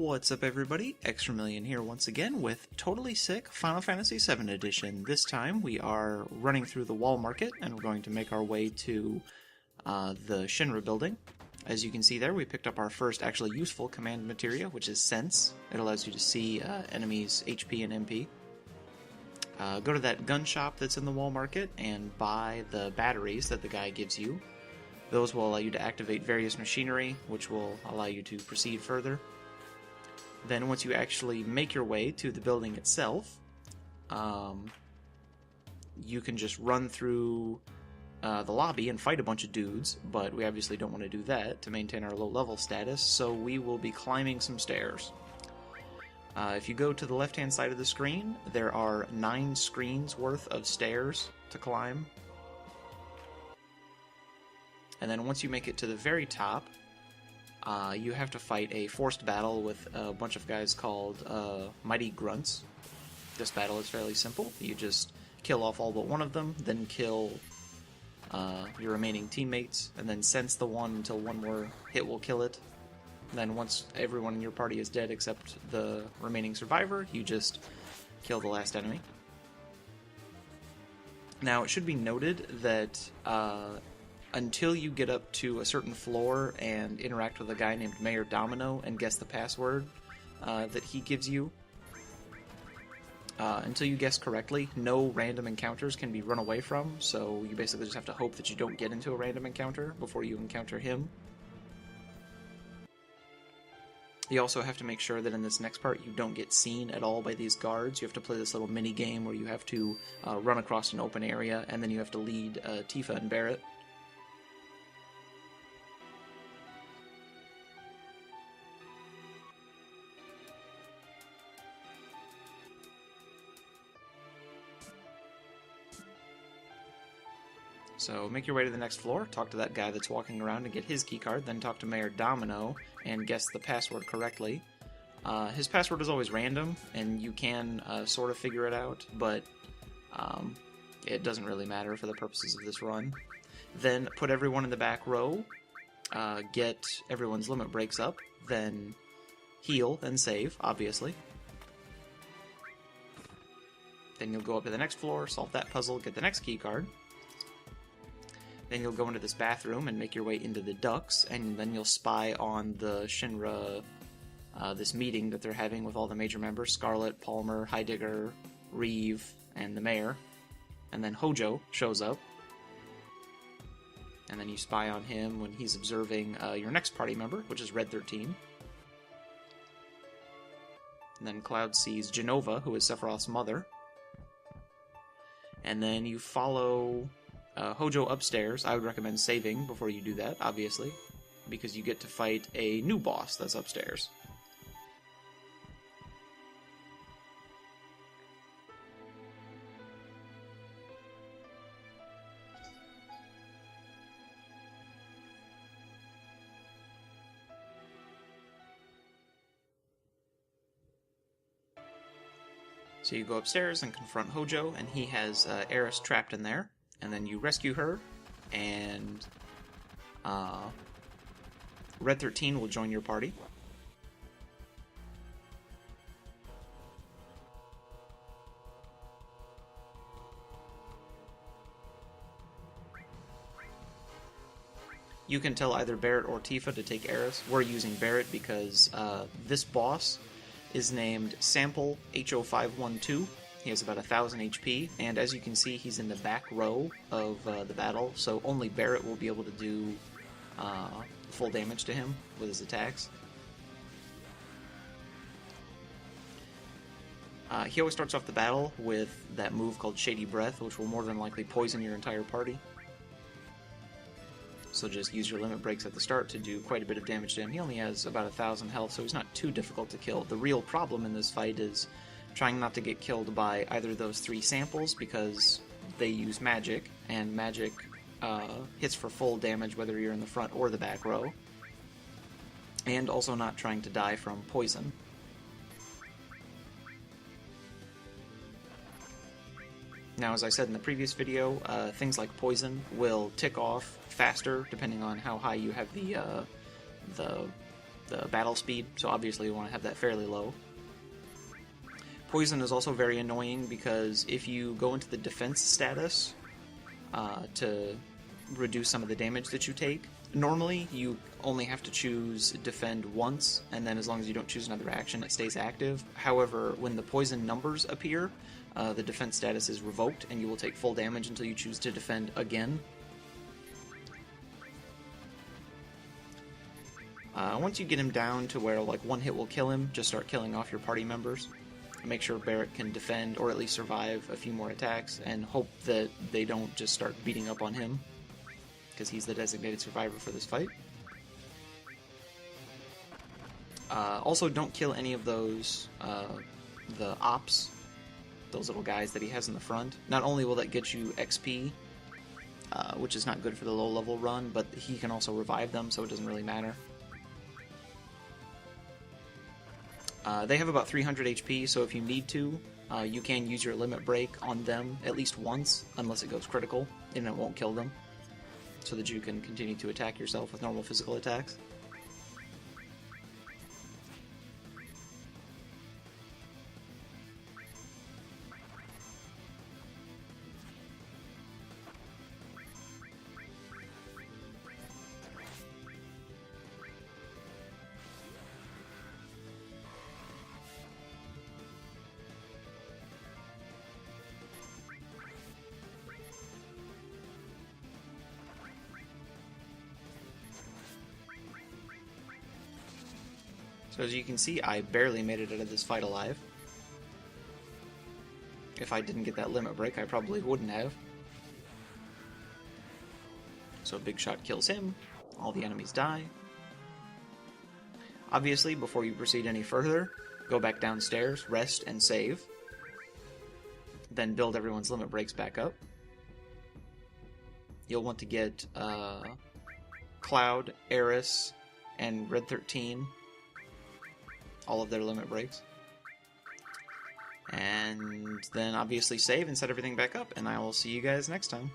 What's up everybody, Extramillion here once again with Totally Sick Final Fantasy VII Edition. This time we are running through the wall market and we're going to make our way to the Shin-ra building. As you can see there, we picked up our first actually useful command materia, which is Sense. It allows you to see enemies' HP and MP. Go to that gun shop that's in the wall market and buy the batteries that the guy gives you. Those will allow you to activate various machinery, which will allow you to proceed further. Then once you actually make your way to the building itself, you can just run through the lobby and fight a bunch of dudes, but we obviously don't want to do that to maintain our low level status, so we will be climbing some stairs. If you go to the left hand side of the screen, there are 9 screens worth of stairs to climb. And then once you make it to the very top, you have to fight a forced battle with a bunch of guys called Mighty Grunts. This battle is fairly simple. You just kill off all but one of them, then kill your remaining teammates, and then sense the one until one more hit will kill it. Then once everyone in your party is dead except the remaining survivor, you just kill the last enemy. Now, it should be noted that until you get up to a certain floor and interact with a guy named Mayor Domino and guess the password that he gives you, until you guess correctly, no random encounters can be run away from, so you basically just have to hope that you don't get into a random encounter before you encounter him. You also have to make sure that in this next part you don't get seen at all by these guards. You have to play this little mini game where you have to run across an open area, and then you have to lead Tifa and Barret. So make your way to the next floor, talk to that guy that's walking around and get his keycard, then talk to Mayor Domino and guess the password correctly. His password is always random, and you can sort of figure it out, but it doesn't really matter for the purposes of this run. Then put everyone in the back row, get everyone's limit breaks up, then heal and save, obviously. Then you'll go up to the next floor, solve that puzzle, get the next keycard. Then you'll go into this bathroom and make your way into the ducts, and then you'll spy on the Shin-ra, this meeting that they're having with all the major members, Scarlet, Palmer, Heidegger, Reeve, and the mayor. And then Hojo shows up. And then you spy on him when he's observing your next party member, which is Red 13. And then Cloud sees Genova, who is Sephiroth's mother. And then you follow Hojo upstairs. I would recommend saving before you do that, obviously, because you get to fight a new boss that's upstairs. So you go upstairs and confront Hojo, and he has Eris trapped in there. And then you rescue her, and Red 13 will join your party. You can tell either Barret or Tifa to take Eris. We're using Barret because this boss is named Sample H0512. He has about 1000 HP, and as you can see, he's in the back row of the battle, so only Barret will be able to do full damage to him with his attacks. He always starts off the battle with that move called Shady Breath, which will more than likely poison your entire party. So just use your limit breaks at the start to do quite a bit of damage to him. He only has about 1000 health, so he's not too difficult to kill. The real problem in this fight is trying not to get killed by either of those 3 samples, because they use magic, and magic hits for full damage whether you're in the front or the back row. And also not trying to die from poison. Now, as I said in the previous video, things like poison will tick off faster depending on how high you have the the battle speed, so obviously you want to have that fairly low. Poison is also very annoying because if you go into the defense status to reduce some of the damage that you take, normally you only have to choose defend once, and then as long as you don't choose another action, it stays active. However, when the poison numbers appear, the defense status is revoked, and you will take full damage until you choose to defend again. Once you get him down to where like one hit will kill him, just start killing off your party members. Make sure Barrett can defend or at least survive a few more attacks, and hope that they don't just start beating up on him, because he's the designated survivor for this fight. Also, don't kill any of those, the ops, those little guys that he has in the front. Not only will that get you XP, which is not good for the low-level run, but he can also revive them, so it doesn't really matter. They have about 300 HP, so if you need to, you can use your limit break on them at least once, unless it goes critical, and it won't kill them, so that you can continue to attack yourself with normal physical attacks. So as you can see, I barely made it out of this fight alive. If I didn't get that limit break, I probably wouldn't have. So a big shot kills him, all the enemies die. Obviously, before you proceed any further, go back downstairs, rest, and save. Then build everyone's limit breaks back up. You'll want to get Cloud, Eris, and Red 13, all of their limit breaks. And then obviously save and set everything back up, and I will see you guys next time.